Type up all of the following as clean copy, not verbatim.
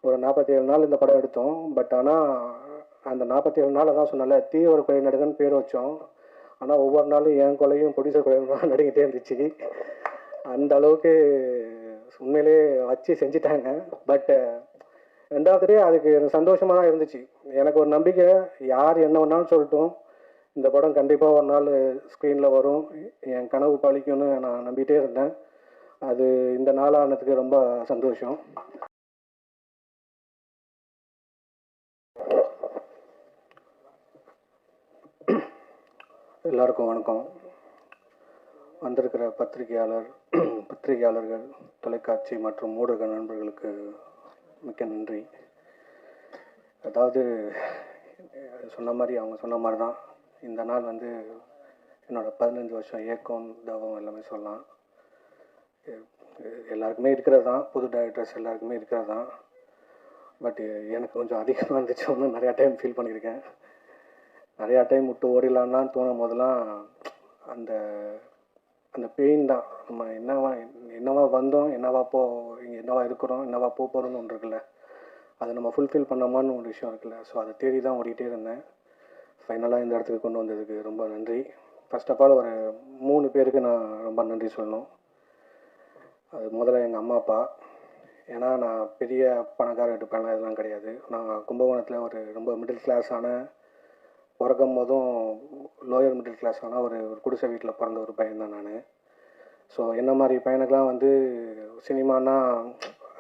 ஒரு 47 நாள் இந்த படம் எடுத்தோம். பட் ஆனால் அந்த 47 நாள் தான் சொன்னால தீவிர கொலை நடிகன் பேர் வச்சோம். ஆனால் ஒவ்வொரு நாளும் என் கொலையும் ப்ரொடியூசர் கொலையும் தான் நடிக்கிட்டே இருந்துச்சு. அந்த அளவுக்கு உண்மையிலே வச்சு செஞ்சிட்டாங்க. பட் ரெண்டாவது அதுக்கு சந்தோஷமாக தான் இருந்துச்சு. எனக்கு ஒரு நம்பிக்கை, யார் என்ன வேணாலும் சொல்லட்டும், இந்த படம் கண்டிப்பாக ஒரு நாள் ஸ்க்ரீனில் வரும், என் கனவு பழிக்கும்னு நான் நம்பிகிட்டே இருந்தேன். அது இந்த நாளானதுக்கு ரொம்ப சந்தோஷம். எல்லாருக்கும் வணக்கம். வந்திருக்கிற பத்திரிகையாளர்கள், தொலைக்காட்சி மற்றும் ஊடக நண்பர்களுக்கு மிக்க நன்றி. அதாவது அவங்க சொன்ன மாதிரி தான் இந்த நாள் வந்து என்னோடய 15 வருஷம் ஏக்கம் தவம் எல்லாமே சொல்லலாம். எல்லாருக்குமே இருக்கிறது தான், புது டைரக்டர்ஸ் எல்லாருக்குமே இருக்கிறது தான். பட் எனக்கு கொஞ்சம் அதிகமாக இருந்துச்சு. ஒன்று நிறையா டைம் ஃபீல் பண்ணியிருக்கேன். நிறையா டைம் விட்டு ஓடிடலான்னு தோணும் போதெல்லாம் அந்த அந்த பெயின் தான். நம்ம என்னவா வந்தோம், இங்கே என்னவா இருக்கிறோம், என்னவா போகிறோன்னு ஒன்று இருக்குல்ல, அதை நம்ம ஃபுல்ஃபில் பண்ணோமான்னு ஒரு விஷயம் இருக்குல்ல. ஸோ அதை தேடி தான் ஓடிட்டே இருந்தேன். ஃபைனலாக இந்த இடத்துக்கு கொண்டு வந்ததுக்கு ரொம்ப நன்றி. ஃபர்ஸ்ட் ஆஃப் ஆல் ஒரு 3 பேருக்கு நான் ரொம்ப நன்றி சொல்லணும். அது முதல்ல எங்கள் அம்மா அப்பா. ஏன்னா நான் பெரிய பணக்கார வீட்டு பையன் இதெல்லாம் கிடையாது. நான் கும்பகோணத்தில் ஒரு ரொம்ப மிடில் கிளாஸான, பிறக்கும் போதும் லோயர் மிடில் கிளாஸான ஒரு குடிசை வீட்டில் பிறந்த ஒரு பையன் தான் நான். ஸோ என்ன மாதிரி பையனுக்கெலாம் வந்து சினிமானா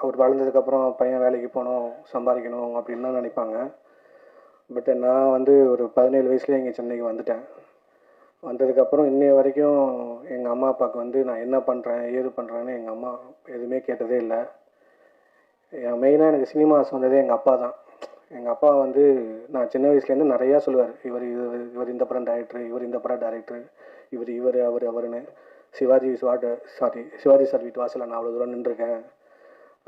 அவர் வளர்ந்ததுக்கப்புறம் பையன் வேலைக்கு போகணும், சம்பாதிக்கணும் அப்படின்னு தான் நினைப்பாங்க. பட் நான் வந்து ஒரு 17 வயசுலேயே இங்கே சென்னைக்கு வந்துட்டேன். வந்ததுக்கப்புறம் இன்னைய வரைக்கும் எங்கள் அம்மா அப்பாவுக்கு வந்து நான் என்ன பண்ணுறேன், ஏது பண்ணுறேன்னு எங்கள் அம்மா எதுவுமே கேட்டதே இல்லை. மெயினாக எனக்கு சினிமா சொன்னதே எங்கள் அப்பா தான். எங்கள் அப்பா வந்து நான் சின்ன வயசுலேருந்து நிறையா சொல்லுவார், இவர் இந்த படம் டைரக்டர், இவர் இந்த படம் டைரக்டர், அவருன்னு. சிவாஜி சார் வீட்டு வாசலில் நான் அவ்வளோ தூரம் நின்றுருக்கேன்,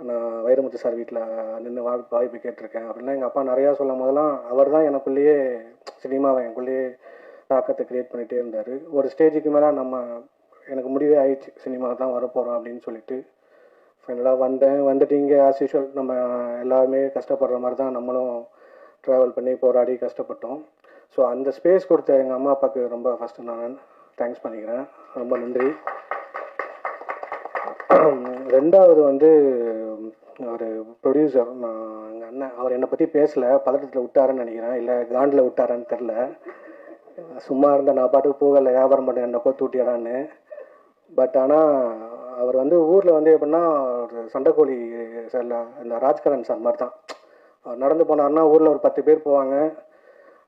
நான் வைரமுத்து சார் வீட்டில் நின்று வாய்ப்பு கேட்டிருக்கேன் அப்படின்னா எங்கள் அப்பா நிறையா சொல்லும் போதெல்லாம் அவர் தான் எனக்குள்ளேயே சினிமாவை எனக்குள்ளேயே தாக்கத்தை க்ரியேட் பண்ணிகிட்டே இருந்தார். ஒரு ஸ்டேஜுக்கு மேலே எனக்கு முடிவே ஆயிடுச்சு, சினிமா தான் வரப்போகிறோம் அப்படின்னு சொல்லிட்டு. ஃபைனலாக வந்துட்டு இங்கே ஆஸ் யூஷுவல் நம்ம எல்லாருமே கஷ்டப்படுற மாதிரி தான் நம்மளும் ட்ராவல் பண்ணி போராடி கஷ்டப்பட்டோம். ஸோ அந்த ஸ்பேஸ் கொடுத்த எங்கள் அம்மா அப்பாவுக்கு ரொம்ப ஃபஸ்ட்டு நான் தேங்க்ஸ் பண்ணிக்கிறேன். ரொம்ப நன்றி. ரெண்டாவது வந்து ஒரு ப்ரொடியூசர், எங்கள் அண்ணன், அவர் என்னை பற்றி பேசலை, பதட்டத்தில் விட்டாருன்னு நினைக்கிறேன், இல்லை காண்டில் விட்டாரான்னு தெரில. சும்மா இருந்த நான் பாட்டுக்கு போகலை, வியாபாரம் பண்ண என்னை போய் தூட்டிடான்னு. பட் ஆனால் அவர் வந்து ஊரில் வந்து எப்படின்னா ஒரு சண்டைக்கோழி சார்ல இந்த ராஜ்கரன் சார் மாதிரி தான். அவர் நடந்து போனார்னா ஊரில் ஒரு 10 பேர் போவாங்க.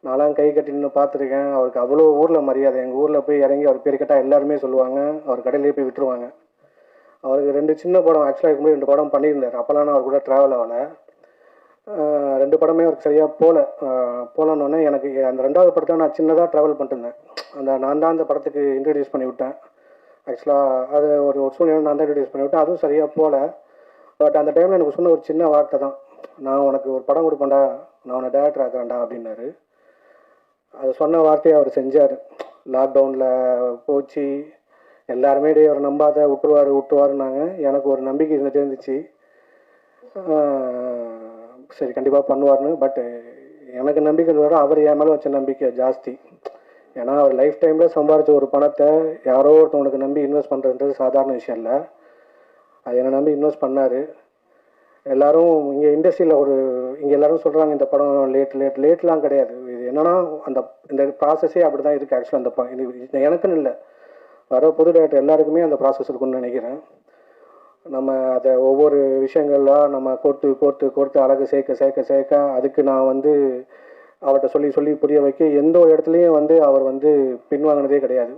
நான்லாம் கை கட்டி நின்று பார்த்துருக்கேன். அவருக்கு அவ்வளோ ஊரில் மரியாதை. எங்கள் ஊரில் போய் இறங்கி அவர் பேர் கேட்டால் எல்லாருமே சொல்லுவாங்க, அவர் கடையிலே போய் விட்டுருவாங்க. அவருக்கு 2 சின்ன படம் ஆக்சுவலாக இதுக்கு முன்னாடி 2 படம் பண்ணியிருந்தார். அப்போல்லாம் நான் அவர் கூட ட்ராவல் ஆகலை. 2 படமே அவருக்கு சரியாக போகலன்னொன்னே எனக்கு அந்த 2வது படத்தை நான் சின்னதாக ட்ராவல் பண்ணிட்டுருந்தேன். நான் தான் அந்த படத்துக்கு இன்ட்ரடியூஸ் பண்ணி விட்டேன். ஆக்சுவலாக அது ஒரு சூழ்நிலை நான் தான் இன்ட்ரடியூஸ் பண்ணி விட்டேன். அதுவும் சரியாக போகல. பட் அந்த டைமில் எனக்கு சொன்ன ஒரு சின்ன வார்த்தை தான், நான் உனக்கு ஒரு படம் கொடுப்பேன்டா, நான் உன்னை டேரக்டர் ஆக்குறேன்டா அப்படின்னாரு. அது சொன்ன வார்த்தையை அவர் செஞ்சார். லாக்டவுனில் போச்சு, எல்லாருமே அவர் நம்பாத விட்டுருவாருன்னாங்க. எனக்கு ஒரு நம்பிக்கை இருந்துகிட்டே இருந்துச்சு, சரி கண்டிப்பாக பண்ணுவார்னு. பட் எனக்கு நம்பிக்கை வர அவர் என் மேலே வச்ச நம்பிக்கை ஜாஸ்தி. ஏன்னா அவர் லைஃப் டைமில் சம்பாதிச்ச ஒரு பணத்தை யாரோ ஒருத்தவங்களுக்கு நம்பி இன்வெஸ்ட் பண்ணுறதுன்றது சாதாரண விஷயம் இல்லை. அது என்னை நம்பி இன்வெஸ்ட் பண்ணார். எல்லோரும் இங்கே இண்டஸ்ட்ரியில் இங்கே எல்லோரும் சொல்கிறாங்க இந்த படம் லேட்லாம் கிடையாது. இது என்னென்னா இந்த ப்ராசஸே அப்படி தான் இருக்குது. ஆக்சுவலாக இது எனக்குன்னு இல்லை, வர புது டேரக்டர் எல்லாருக்குமே அந்த ப்ராசஸ் இருக்குன்னு நினைக்கிறேன். நம்ம அதை ஒவ்வொரு விஷயங்கள்லாம் நம்ம கோர்த்து அழகு சேர்க்க அதுக்கு நான் வந்து அவர்கிட்ட சொல்லி புரிய வைக்க எந்த ஒரு இடத்துலையும் வந்து அவர் வந்து பின்வாங்கினதே கிடையாது.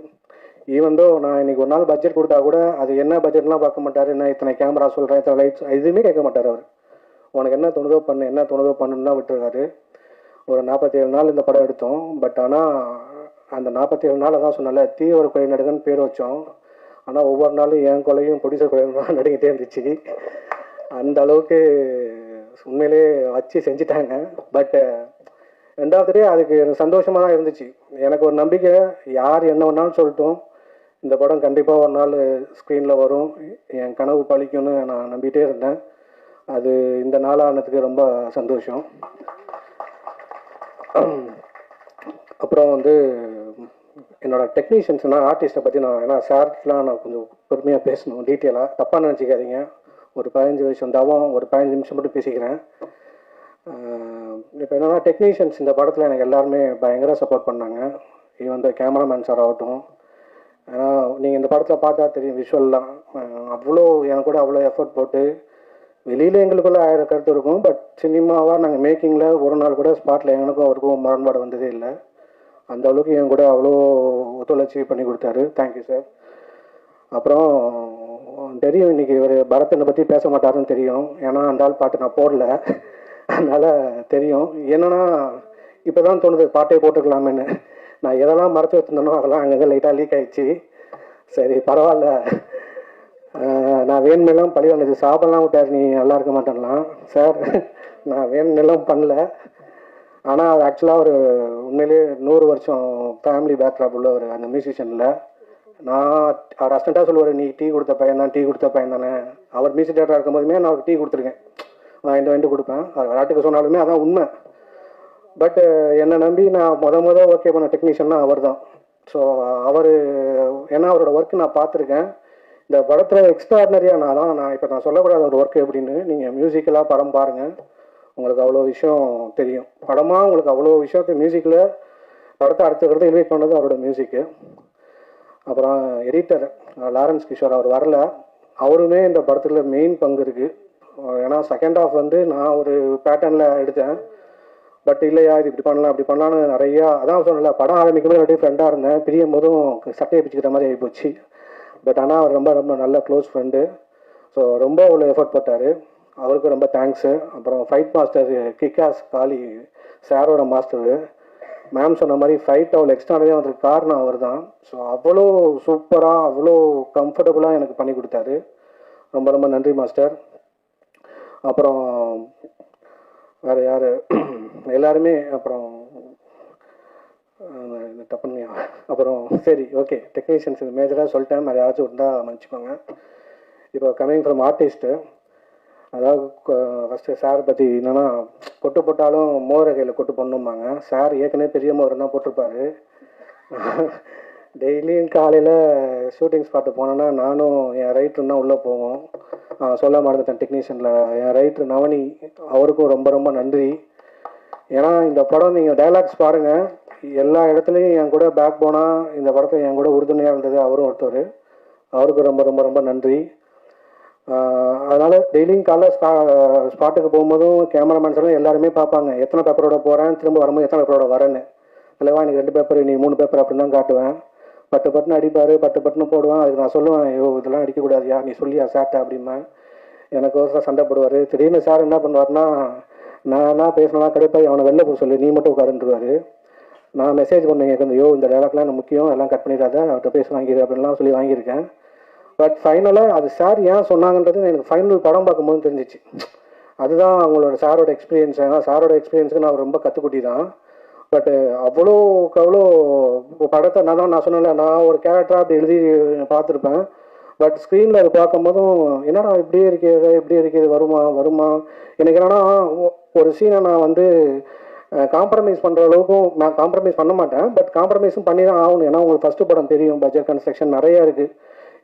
ஈவன் நான் இன்றைக்கி ஒரு நாள் பட்ஜெட் கொடுத்தா கூட அது என்ன பட்ஜெட்லாம் பார்க்க மாட்டார். நான் இத்தனை கேமரா சொல்கிறேன், இத்தனை லைட்ஸ் எதுவுமே கேட்க மாட்டார். அவர் உனக்கு என்ன தோணுதோ பண்ணுன்னு தான் விட்டுருக்காரு. ஒரு 47 நாள் இந்த படம் எடுத்தோம். பட் ஆனால் அந்த 47 நாள் தான் சொன்னால தீவிர கொலை நடிகன் பேர் வச்சோம். ஆனால் ஒவ்வொரு நாளும் என் கொலையும் ப்ரொடியூசர் கொலையும் தான் நடிக்கிட்டே இருந்துச்சு. அந்த அளவுக்கு உண்மையிலே வச்சு செஞ்சிட்டாங்க. பட் ரெண்டாவது அதுக்கு சந்தோஷமாக தான் இருந்துச்சு. எனக்கு ஒரு நம்பிக்கை, யார் என்ன வேணாலும் சொல்லட்டும், இந்த படம் கண்டிப்பாக ஒரு நாள் ஸ்க்ரீனில் வரும், என் கனவு பழிக்கும்னு நான் நம்பிகிட்டே இருந்தேன். அது இந்த நாளானதுக்கு ரொம்ப சந்தோஷம். அப்புறம் வந்து என்னோட டெக்னீஷியன்ஸ்னால் ஆர்டிஸ்ட்டை பற்றி நான் ஏன்னா சார்லாம் நான் கொஞ்சம் பொறுமையாக பேசணும் டீட்டெயிலாக, தப்பாக நினச்சிக்காதீங்க. ஒரு 15 வயசு தவம், ஒரு 15 நிமிஷம் மட்டும் பேசிக்கிறேன். இப்போ என்னென்னா டெக்னீஷியன்ஸ் இந்த படத்தில் எனக்கு எல்லாருமே பயங்கர சப்போர்ட் பண்ணாங்க. ஈவன் இந்த கேமராமேன் சார் ஆகட்டும். ஏன்னா நீங்கள் இந்த படத்தில் பார்த்தா தெரியும் விஷுவல்லாம் அவ்வளோ எனக்கு கூட அவ்வளோ எஃபர்ட் போட்டு வெளியில் எங்களுக்குள்ள 1000 கருத்து இருக்கும். பட் சினிமாவாக நாங்கள் மேக்கிங்கில் ஒரு நாள் கூட ஸ்பாட்டில் எனக்கும் அவருக்கும் முரண்பாடு வந்ததே இல்லை. அந்த அளவுக்கு என் கூட அவ்வளோ ஒத்துழைச்சி பண்ணி கொடுத்தாரு. Thank you sir. அப்புறம் தெரியும் இன்றைக்கி ஒரு பரதனை பற்றி பேச மாட்டாருன்னு தெரியும். ஏன்னா அந்த ஆள் பாட்டு நான் போடல, அதனால் தெரியும். என்னென்னா இப்போ தான் தோணுது பாட்டே போட்டுக்கலாமேன்னு. நான் எதெல்லாம் மறைச்சி வச்சுருந்தேனோ அதெல்லாம் அங்கங்கே லைட்டாக லீக் ஆகிடுச்சு. சரி பரவாயில்ல, நான் வேணுமெல்லாம் பழி வந்தது. சாப்பிடலாம் விட்டார், நீ நல்லா இருக்க மாட்டேன்லாம் சார். நான் வேணுமெல்லாம் பண்ணல. ஆனால் அது ஆக்சுவலாக ஒரு உண்மையிலேயே 100 வருஷம் ஃபேமிலி பேக்ராப் உள்ள ஒரு அந்த மியூசிஷியனில் நான் அவர் அஸ்டண்ட்டாக சொல்லுவார், நீ டீ கொடுத்த பையன் தான், டீ கொடுத்த பையன் தானே. அவர் மியூசிக் டேரக்டராக இருக்கும் போதுமே நான் அவருக்கு டீ கொடுத்துருக்கேன், வாங்கிட்டு கொடுப்பேன். அவர் விளையாட்டுக்கு சொன்னாலுமே அதான் உண்மை. பட் என்னை நம்பி நான் மொதல் ஓகே பண்ண டெக்னீஷியன்னா அவர் தான். ஸோ அவர் ஏன்னா அவரோட ஒர்க்கு நான் பார்த்துருக்கேன். இந்த படத்தில் எக்ஸ்ட்ராடினரியாக நான் இப்போ நான் சொல்லக்கூடாத ஒரு ஒர்க்கு எப்படின்னு. நீங்கள் மியூசிக்கலாக படம் பாருங்கள், உங்களுக்கு அவ்வளோ விஷயம் தெரியும். படமாக உங்களுக்கு அவ்வளோ விஷயத்தை மியூசிக்கில் படத்தை அடுத்த இன்வைட் பண்ணது அவரோட மியூசிக்கு. அப்புறம் எடிட்டர் லாரன்ஸ் கிஷோர், அவர் வரல. அவருமே இந்த படத்தில் மெயின் பங்கு இருக்குது. ஏன்னா செகண்ட் ஹாஃப் வந்து நான் ஒரு பேட்டர்னில் எடுத்தேன். பட் இல்லையா இது இப்படி பண்ணலாம் அப்படி பண்ணலான்னு நிறையா, அதான் சொன்னல படம் ஆரம்பிக்கும் போது அப்படியே ஃப்ரெண்டாக இருந்தேன், பிரியும் போதும் சட்டையை பிச்சுக்கிற மாதிரி ஆகிப்போச்சு. பட் ஆனால் அவர் ரொம்ப ரொம்ப நல்ல க்ளோஸ் ஃப்ரெண்டு. ஸோ ரொம்ப அவ்வளோ எஃபர்ட் போட்டார், அவருக்கு ரொம்ப தேங்க்ஸு. அப்புறம் ஃபைட் மாஸ்டர் கிக்காஸ் காளி சாரோட மாஸ்டரு, மேம் சொன்ன மாதிரி ஃபைட் அவ்வளோ எக்ஸ்ட்ரானவே வந்ததுக்கு காரணம் அவர் தான். ஸோ அவ்வளோ சூப்பராக அவ்வளோ கம்ஃபர்டபுளாக எனக்கு பண்ணி கொடுத்தாரு. ரொம்ப ரொம்ப நன்றி மாஸ்டர். அப்புறம் வேறு யார் எல்லாருமே அப்புறம் தப்புனியா அப்புறம் சரி ஓகே டெக்னீஷியன்ஸ் இது மேஜராக சொல்லிட்டேன், வேறு யாராச்சும் இருந்தால் மன்னிச்சுக்கோங்க. இப்போ கம்மிங் ஃப்ரம் ஆர்டிஸ்ட்டு, அதாவது ஃபஸ்ட்டு சார் பற்றி என்னென்னா கொட்டு போட்டாலும் மோரை கையில் கொட்டு பண்ணும்பாங்க. சார் ஏற்கனவே பெரிய மோரை தான் போட்டிருப்பாரு. டெய்லியும் காலையில் ஷூட்டிங் ஸ்பாட்டு போனேன்னா நானும் என் ரைட்டரும் தான் உள்ளே போவோம். சொல்ல மறந்துட்டேன் டெக்னீஷியனில் என் ரைட்ரு நவனி, அவருக்கும் ரொம்ப ரொம்ப நன்றி. ஏன்னா இந்த படம் நீங்கள் டைலாக்ஸ் பாருங்கள், எல்லா இடத்துலையும் என் கூட பேக் போனால் இந்த படத்தை என் கூட உறுதுணையாக இருந்தது அவரும் ஒருத்தர். அவருக்கு ரொம்ப ரொம்ப ரொம்ப நன்றி. அதனால் டெய்லியும் காலைல ஸ்பாட்டுக்கு போகும்போதும் கேமராமேன்ஸ் எல்லாம் எல்லாருமே பார்ப்பாங்க, எத்தனை பேப்பரோட போகிறேன், திரும்ப வரும்போது எத்தனை பேப்பரோட வரேன்னு. இல்லைவா எனக்கு 2 பேப்பர் நீ 3 பேப்பர் அப்படின்னு தான் காட்டுவேன். பட்டுன்னு அடிப்பார், பட்டுன்னு போடுவேன். அதுக்கு நான் சொல்லுவேன், ஐயோ இதெல்லாம் அடிக்கக்கூடாதியா, நீ சொல்லியா சார்ட்ட அப்படிம்பேன். எனக்கு ஒரு சண்டை போடுவார். திடீர்னு சார் என்ன பண்ணுவார்னா, நான் பேசினா கடுப்பாய் அவனை வெளில போக சொல்லி நீ மட்டும் உட்காருன்றுவார். நான் மெசேஜ் பண்ணேன் எனக்கு ஐயோ இந்த டைலாக்லாம் எனக்கு முக்கியம், எல்லாம் கட் பண்ணிடாத, அவர்கிட்ட பேச வாங்கிடு அப்படின்லாம் சொல்லி வாங்கியிருக்கேன். பட் ஃபைனலாக அது சார் ஏன் சொன்னாங்கன்றது எனக்கு ஃபைனல் படம் பார்க்கும்போது தெரிஞ்சிச்சு. அதுதான் அவங்களோட சாரோட எக்ஸ்பீரியன்ஸ். ஏன்னா சாரோட எக்ஸ்பீரியன்ஸுக்கு நான் ரொம்ப கற்றுக்குட்டி தான். பட்டு அவ்வளோ படத்தை நான் சொன்னல, நான் ஒரு கேரக்டராக அப்படி எழுதி பார்த்துருப்பேன். பட் ஸ்க்ரீனில் அது பார்க்கும்போதும் என்னடா இப்படியே இருக்குது வருமா எனக்கு என்னென்னா ஒரு சீனை நான் வந்து காம்ப்ரமைஸ் பண்ணுற அளவுக்கும் நான் காம்ப்ரமைஸ் பண்ண மாட்டேன். பட் காம்ப்ரமைஸும் பண்ணி தான் ஆகணும். ஏன்னா உங்களுக்கு ஃபஸ்ட்டு படம் தெரியும், பட்ஜெட் கன்ஸ்ட்ரக்ஷன் நிறையா இருக்குது,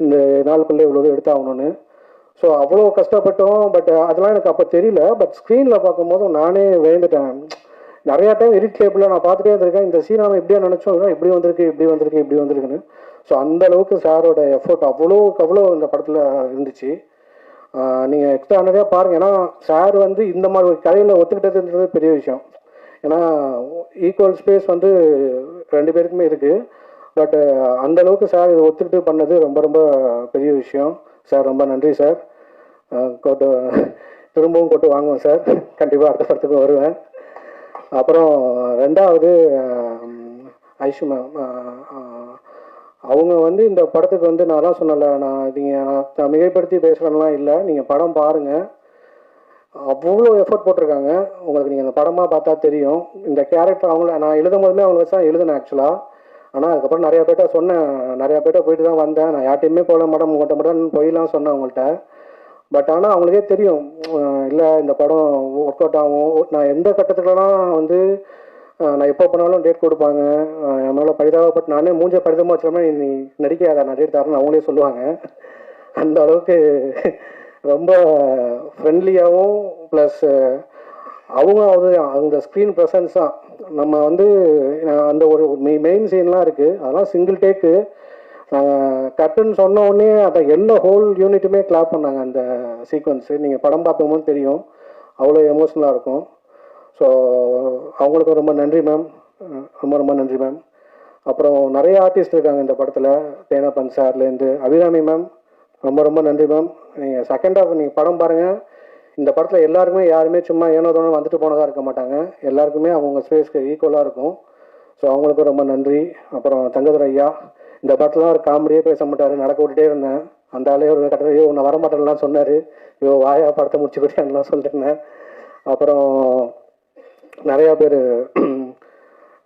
இந்த நாளுக்குள்ளே இவ்வளோ எடுத்தாகணும்னு. ஸோ அவ்வளோ கஷ்டப்பட்டோம். பட் அதெல்லாம் எனக்கு அப்போ தெரியல. பட் ஸ்க்ரீனில் பார்க்கும்போதும் நானே வேண்டுட்டேன். நிறையா டைம் எடிட் டேபிளில் நான் பார்த்துட்டே இருந்திருக்கேன், இந்த சீன் நம்ம எப்படியா நினச்சோம், இப்படி வந்திருக்குன்னு. ஸோ அந்த அளவுக்கு சாரோட எஃபோர்ட் அவ்வளோ இந்த படத்தில் இருந்துச்சு. நீங்கள் எக்ஸ்ட்ரா நிறையா பாருங்கள். ஏன்னா சார் வந்து இந்த மாதிரி ஒரு கதையில் ஒத்துக்கிட்டதுன்றது பெரிய விஷயம். ஏன்னா ஈக்குவல் ஸ்பேஸ் வந்து 2 பேருக்குமே இருக்குது. பட் அந்த அளவுக்கு சார் இதை ஒத்துக்கிட்டு பண்ணது ரொம்ப ரொம்ப பெரிய விஷயம். சார் ரொம்ப நன்றி சார். திரும்பவும் கொட்டு வாங்குவேன் சார், கண்டிப்பாக அடுத்த படத்துக்கு வருவேன். அப்புறம் 2வது ஐஷு மேம், அவங்க வந்து இந்த படத்துக்கு வந்து நான் தான் சொன்னல, நான் மிகைப்படுத்தி பேசுகிறேன்லாம் இல்லை, நீங்கள் படம் பாருங்கள், அவ்வளோ எஃபர்ட் போட்டிருக்காங்க. உங்களுக்கு நீங்கள் அந்த படமாக பார்த்தா தெரியும். இந்த கேரக்டர் நான் எழுதும் போதுமே அவங்க வச்சு தான் எழுதுனேன் ஆக்சுவலாக. ஆனால் அதுக்கப்புறம் நிறையா பேர்ட்ட போயிட்டு தான் வந்தேன். நான் யார்ட்டையுமே போகல மேடம், உங்கள்கிட்ட மட்டும் போயிடலாம் சொன்னேன் அவங்கள்ட்ட. பட் ஆனால் அவங்களுக்கே தெரியும், இல்லை இந்த படம் ஒர்க் அவுட் ஆகும். நான் எந்த கட்டத்துலலாம் வந்து நான் எப்போ பண்ணாலும் டேட் கொடுப்பாங்க, என் மேலே பரிதாபப்பட்டு நானே மூஞ்ச பரிதமாக வச்சுருமே நீ நடிக்காத நான் டேட் தரேன்னு அவங்களே சொல்லுவாங்க. அந்த அளவுக்கு ரொம்ப ஃப்ரெண்ட்லியாகவும் ப்ளஸ் அவங்க அவங்க ஸ்க்ரீன் ப்ரெசன்ஸ் தான். நம்ம வந்து அந்த ஒரு மெயின் சீன்லாம் இருக்குது, அதெல்லாம் சிங்கிள் டேக்கு. கட்டுன்னு சொன்ன உடனே அதை எல்லா ஹோல் யூனிட்டுமே கிளாப் பண்ணாங்க. அந்த சீக்வன்ஸு நீங்கள் படம் பார்க்கும்போது தெரியும், அவ்வளோ எமோஷ்னலாக இருக்கும். ஸோ அவங்களுக்கு ரொம்ப நன்றி மேம், ரொம்ப ரொம்ப நன்றி மேம். அப்புறம் நிறைய ஆர்டிஸ்ட் இருக்காங்க இந்த படத்தில், தேனப்பன் சார்லேருந்து அபிராமி மேம், ரொம்ப ரொம்ப நன்றி மேம். நீங்கள் செகண்ட் ஹாஃப் நீங்கள் படம் பாருங்கள், இந்த படத்தில் எல்லாருக்குமே யாருமே சும்மா ஏனோதோனோ வந்துட்டு போனதாக இருக்க மாட்டாங்க, எல்லாருக்குமே அவங்க ஸ்பேஸ்க்கு ஈக்குவலாக இருக்கும். ஸோ அவங்களுக்கும் ரொம்ப நன்றி. அப்புறம் தங்கதுரை ஐயா, இந்த படத்தில் ஒரு காமெடியே பேச மாட்டார், நடக்க விட்டுட்டே இருந்தேன். அந்த ஆளே ஒரு கட்டத்தில் ஐயோ நான் வரமாட்டேன்லாம் சொன்னார், ஐயோ வாயா படத்தை முடிச்சு கொடுத்தேன்லாம் சொல்லியிருந்தேன். அப்புறம் நிறையா பேர்,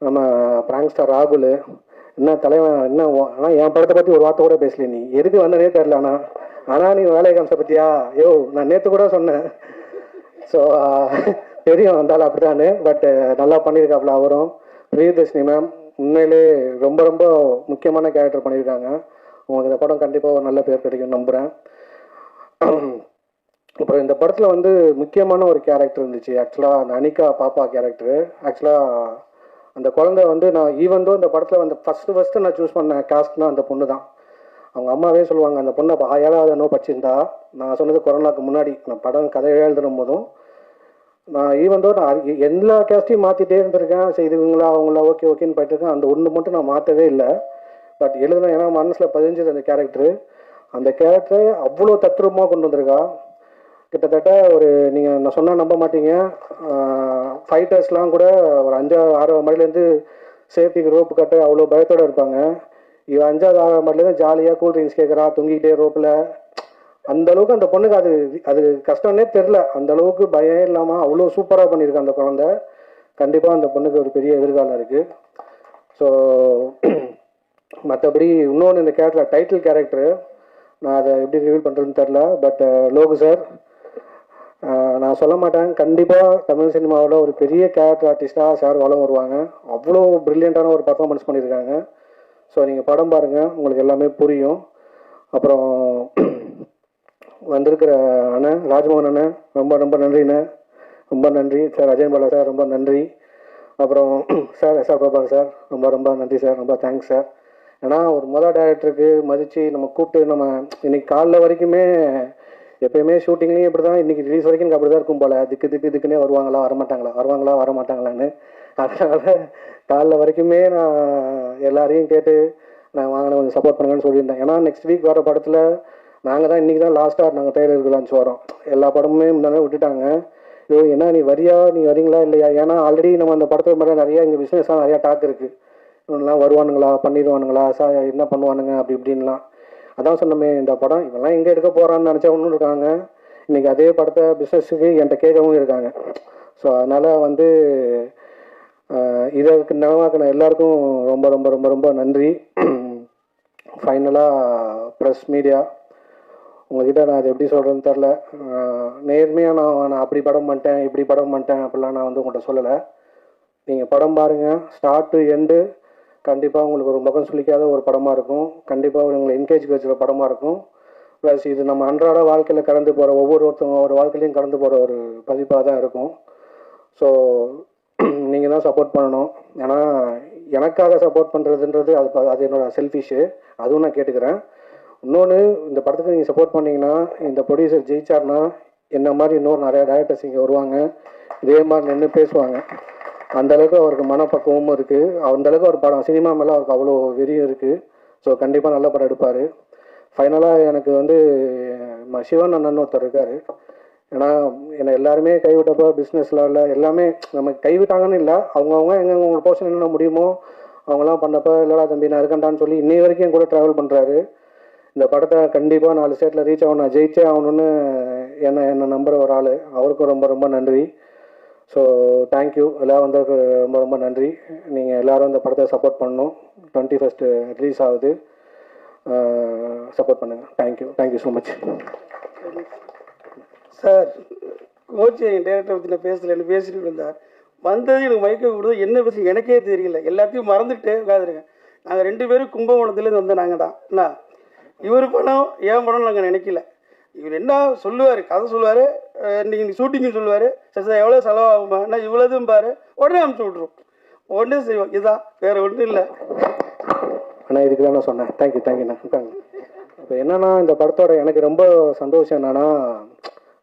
நம்ம பிராங்க் ஸ்டார் ராகுல், என்ன தலைவன் என்ன, ஆனால் என் படத்தை பற்றி ஒரு வார்த்தை கூட பேசல, நீ எதுக்கு வந்தனே தெரில, ஆனால் நீ வேலை காமிச்ச பற்றியா, ஐயோ நான் நேற்று கூட சொன்னேன். ஸோ தெரியும் வந்தாலும் அப்படித்தானு, பட் நல்லா பண்ணியிருக்காப்புல அவரும். பிரியதர்ஷினி மேம் உண்மையிலே ரொம்ப ரொம்ப முக்கியமான கேரக்டர் பண்ணியிருக்காங்க. உங்களுக்கு இந்த படம் கண்டிப்பாக ஒரு நல்ல பேர் கிடைக்கும் நம்புகிறேன். அப்புறம் இந்த படத்தில் வந்து முக்கியமான ஒரு கேரக்டர் இருந்துச்சு ஆக்சுவலாக, அந்த அனிகா பாப்பா கேரக்டரு. ஆக்சுவலாக அந்த குழந்தை வந்து நான் ஈவந்தோ இந்த படத்தில் வந்து ஃபஸ்ட்டு நான் சூஸ் பண்ண காஸ்ட்னா அந்த பொண்ணு தான். அவங்க அம்மாவே சொல்லுவாங்க, அந்த பொண்ணை 7வது என்னோ படிச்சிருந்தா. நான் சொன்னது கொரோனாவுக்கு முன்னாடி, நான் படம் கதையை எழுதும் போதும் நான் ஈவந்தோ நான் எல்லா கேஸ்ட்டையும் மாற்றிட்டே இருந்திருக்கேன். சரி இதுங்களா அவங்களா ஓகே ஓகேன்னு போயிட்டுருக்கேன். அந்த ஒன்று மட்டும் நான் மாற்றவே இல்லை, பட் எழுதுனேன். ஏன்னா மனசில் பதிஞ்சது அந்த கேரக்டரு. அந்த கேரக்டரை அவ்வளோ தத்ரூபமாக கொண்டு வந்திருக்கா. கிட்டத்தட்ட ஒரு நீங்கள் நான் சொன்னால் நம்ப மாட்டீங்க, ஃபைட்டர்ஸ்லாம் கூட ஒரு 5-6 மணிலேருந்து சேஃப்டிக்கு ரோப்பு கட்ட அவ்வளோ பயத்தோடு இருப்பாங்க. இவன் 5-6 மணிலேருந்து ஜாலியாக கூல் ட்ரிங்க்ஸ் கேட்குறா, தொங்கிக்கிட்டே ரோப்பில். அந்த அளவுக்கு அந்த பொண்ணுக்கு அது கஷ்டம்னே தெரில, அந்த அளவுக்கு பயம் இல்லாமல் அவ்வளோ சூப்பராக பண்ணியிருக்கேன் அந்த குழந்தை. கண்டிப்பாக அந்த பொண்ணுக்கு ஒரு பெரிய எதிர்காலம் இருக்குது. ஸோ மற்றபடி இன்னொன்று, இந்த கேரக்டர் டைட்டில் கேரக்டரு நான் அதை எப்படி ரிவீல் பண்ணுறதுன்னு தெரில, பட் லோகு சார் நான் சொல்ல மாட்டேன், கண்டிப்பாக தமிழ் சினிமாவில் ஒரு பெரிய கேரக்டர் ஆர்டிஸ்டாக சார் வளம் வருவாங்க. அவ்வளோ ப்ரில்லியண்ட்டான ஒரு பர்ஃபார்மன்ஸ் பண்ணியிருக்காங்க. ஸோ நீங்கள் படம் பாருங்கள், உங்களுக்கு எல்லாமே புரியும். அப்புறம் வந்திருக்கிற அண்ணன் ராஜ்மோகன் அண்ணன் ரொம்ப ரொம்ப நன்றிண்ணே, ரொம்ப நன்றி சார். அஜய் பாலா சார் ரொம்ப நன்றி. அப்புறம் சார் எஸ்ஆர் பிரபா சார் ரொம்ப ரொம்ப நன்றி சார், ரொம்ப தேங்க்ஸ் சார். ஏன்னா ஒரு டேரக்டருக்கு மதித்து நம்ம கூப்பிட்டு, நம்ம இன்னைக்கு காலைல வரைக்குமே எப்பயுமே ஷூட்டிங்லேயும் இப்படி தான், இன்றைக்கி ரிலீஸ் வரைக்கும் எனக்கு அப்படி தான் இருக்கும் போல், திக்குன்னே வருவாங்களா வரமாட்டாங்களான்னு. அதனால் காலைல வரைக்குமே நான் எல்லாரையும் கேட்டு நான் வாங்கின கொஞ்சம் சப்போர்ட் பண்ணுங்கன்னு சொல்லியிருந்தேன். ஏன்னா நெக்ஸ்ட் வீக் வர படத்தில் நாங்கள் தான் இன்றைக்கி தான் லாஸ்ட்டாக நாங்கள் ட்ரெய்லருக்கு லான்ச் வரோம். எல்லா படமுமே முன்னாடி விட்டுட்டாங்க. ஐயோ என்ன நீ வரீங்களா இல்லையா, ஏன்னா ஆல்ரெடி நம்ம அந்த படத்துக்கு மேலே நிறையா இங்கே பிஸ்னஸ்லாம் நிறையா டாக் இருக்குது, இவங்கெல்லாம் வருவானுங்களா பண்ணிடுவானுங்களா சார் என்ன பண்ணுவானுங்க அப்படி இப்படின்லாம். அதான் சொன்னமே, இந்த படம் இவெல்லாம் எங்கே எடுக்க போகிறான்னு நினச்சவங்களும் இருக்காங்க, இன்றைக்கி அதே படத்தை பிஸ்னஸுக்கு என்கிட்ட கேட்கவும் இருக்காங்க. ஸோ அதனால் வந்து இதற்கு நினைவாக்கின எல்லாருக்கும் ரொம்ப ரொம்ப ரொம்ப ரொம்ப நன்றி. ஃபைனலாக ப்ரெஸ் மீடியா, உங்கள்கிட்ட நான் அது எப்படி சொல்கிறேன்னு தெரில, நேர்மையாக நான் அப்படி படம் பண்ணிட்டேன் இப்படி படம் பண்ணிட்டேன் அப்படிலாம் நான் வந்து உங்கள்கிட்ட சொல்லலை. நீங்கள் படம் பாருங்கள், ஸ்டார்ட் டு எண்டு கண்டிப்பாக உங்களுக்கு ஒரு முகம் சுளிக்காத ஒரு படமாக இருக்கும், கண்டிப்பாக உங்களை என்கேஜ் வச்சுற படமாக இருக்கும். ப்ளஸ் இது நம்ம அன்றாட வாழ்க்கையில் கடந்து போகிற ஒவ்வொருத்தவங்க ஒரு வாழ்க்கையிலையும் கடந்து போகிற ஒரு பதிப்பாக தான் இருக்கும். ஸோ நீங்கள் தான் சப்போர்ட் பண்ணணும். ஏன்னா எனக்காக சப்போர்ட் பண்ணுறதுன்றது அது என்னோட செல்ஃபிஷு, அதுவும் நான் கேட்டுக்கிறேன். இன்னொன்று, இந்த படத்துக்கு நீங்கள் சப்போர்ட் பண்ணிங்கன்னா, இந்த ப்ரொடியூசர் ஜெயிச்சார்னா என்ன மாதிரி இன்னொரு நிறையா டேரக்டர்ஸ் இங்கே வருவாங்க, இதே மாதிரி நின்று பேசுவாங்க. அந்தளவுக்கு அவருக்கு மனப்பக்குவமும் இருக்குது, அந்தளவுக்கு அவர் படம் சினிமா மேலே அவருக்கு அவ்வளோ வெறியும் இருக்குது. ஸோ கண்டிப்பாக நல்ல படம் எடுப்பார். ஃபைனலாக எனக்கு வந்து சிவன் அண்ணன் ஒருத்தர் இருக்கார். ஏன்னா என்னை எல்லாருமே கைவிட்டப்போ பிஸ்னஸில் இல்லை எல்லாமே நம்ம கைவிட்டாங்கன்னு இல்லை, அவங்கவுங்க எங்கெங்க போர்ஷன் என்னென்ன முடியுமோ அவங்களாம் பண்ணப்போ இல்லைடா தம்பி நான் இருக்கண்டான்னு சொல்லி இன்னை வரைக்கும் என் கூட ட்ராவல் பண்ணுறாரு. இந்த படத்தை கண்டிப்பாக 4 ஸ்டேட்டில் ரீச் ஆகணும், நான் ஜெயிச்சே ஆகணும்னு என்னை நம்புகிற ஒரு ஆள், அவருக்கும் ரொம்ப ரொம்ப நன்றி. ஸோ தேங்க்யூ, எல்லோரும் வந்ததுக்கு ரொம்ப ரொம்ப நன்றி. நீங்கள் எல்லோரும் இந்த படத்தை சப்போர்ட் பண்ணணும். 21st ரிலீஸ் ஆகுது, சப்போர்ட் பண்ணுங்கள். Thank you so much. Sir coach என் டேரக்டரை பற்றி நான் பேசலைன்னு பேசிட்டு இருந்தார். வந்தது எனக்கு மயக்க கொடுத்து என்ன பேச எனக்கே தெரியல. எல்லாத்தையும் மறந்துட்டு உட்காந்துருங்க. நாங்கள் 2 பேரும் கும்பகோணத்துலேருந்து வந்த நாங்கள் தான். என்ன இவர் படம் ஏன் படம் நாங்கள் நினைக்கல. இவர் என்ன சொல்லுவார், கதை சொல்லுவார், இன்றைக்கி ஷூட்டிங்கு சொல்லுவார். சரி சார் எவ்வளோ செலவாகுமா, நான் இவ்வளோதும் பாரு, உடனே அனுப்பிச்சி விட்ருவோம், உடனே செய்வோம். இதுதான், வேறு ஒன்றும் இல்லை. ஆனால் இதுக்கு தான் நான் சொன்னேன். தேங்க்யூண்ணா. இப்போ என்னென்னா இந்த படத்தோட எனக்கு ரொம்ப சந்தோஷம் என்னென்னா,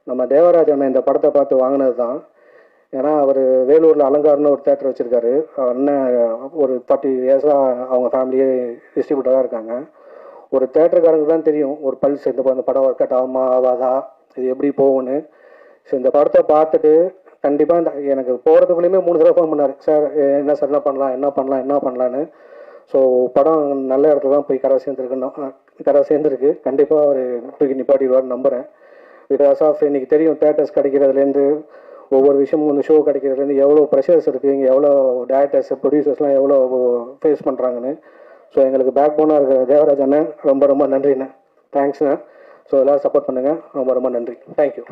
நம்ம தேவராஜ் அண்ணன் இந்த படத்தை பார்த்து வாங்கினது தான். ஏன்னா அவர் வேலூரில் அலங்காரன்னு ஒரு தேட்டர் வச்சுருக்காரு. அண்ணன் ஒரு 30 இயர்ஸாக அவங்க ஃபேமிலியே டிஸ்ட்ரிபியூட்டராக இருக்காங்க. ஒரு தேட்டருக்காரங்க தான் தெரியும் ஒரு பல்ஸ், இந்த படம் ஒர்க் அவுட் ஆகுமா ஆகாதா, இது எப்படி போகும்னு. ஸோ இந்த படத்தை பார்த்துட்டு கண்டிப்பாக இந்த எனக்கு போகிறதுக்குள்ளேயுமே 3 தடவை ஃபோன் பண்ணார். சார் என்ன சார் என்ன பண்ணலான்னு. ஸோ படம் நல்ல இடத்துல தான் போய் கரை சேர்ந்துருக்கு. கண்டிப்பாக அவர் தூக்கி நிப்பாட்டிடுவார்னு நம்புகிறேன். பிகாஸ் ஆஃப் இன்னைக்கு தெரியும் தேட்டர்ஸ் கிடைக்கிறதுலேருந்து ஒவ்வொரு விஷயமும் வந்து ஷோ கிடைக்கிறதுலேருந்து எவ்வளோ ப்ரெஷர்ஸ் இருக்குது, இங்கே எவ்வளோ டேரக்டர்ஸ் ப்ரொடியூசர்ஸ்லாம் எவ்வளோ ஃபேஸ் பண்ணுறாங்கன்னு. ஸோ எங்களுக்கு பேக் போனாக இருக்கிற தேவராஜ் அண்ணன் ரொம்ப நன்றிண்ணே. தேங்க்ஸ்ண்ணே. ஸோ எல்லோரும் சப்போர்ட் பண்ணுங்கள். ரொம்ப நன்றி. தேங்க்யூ.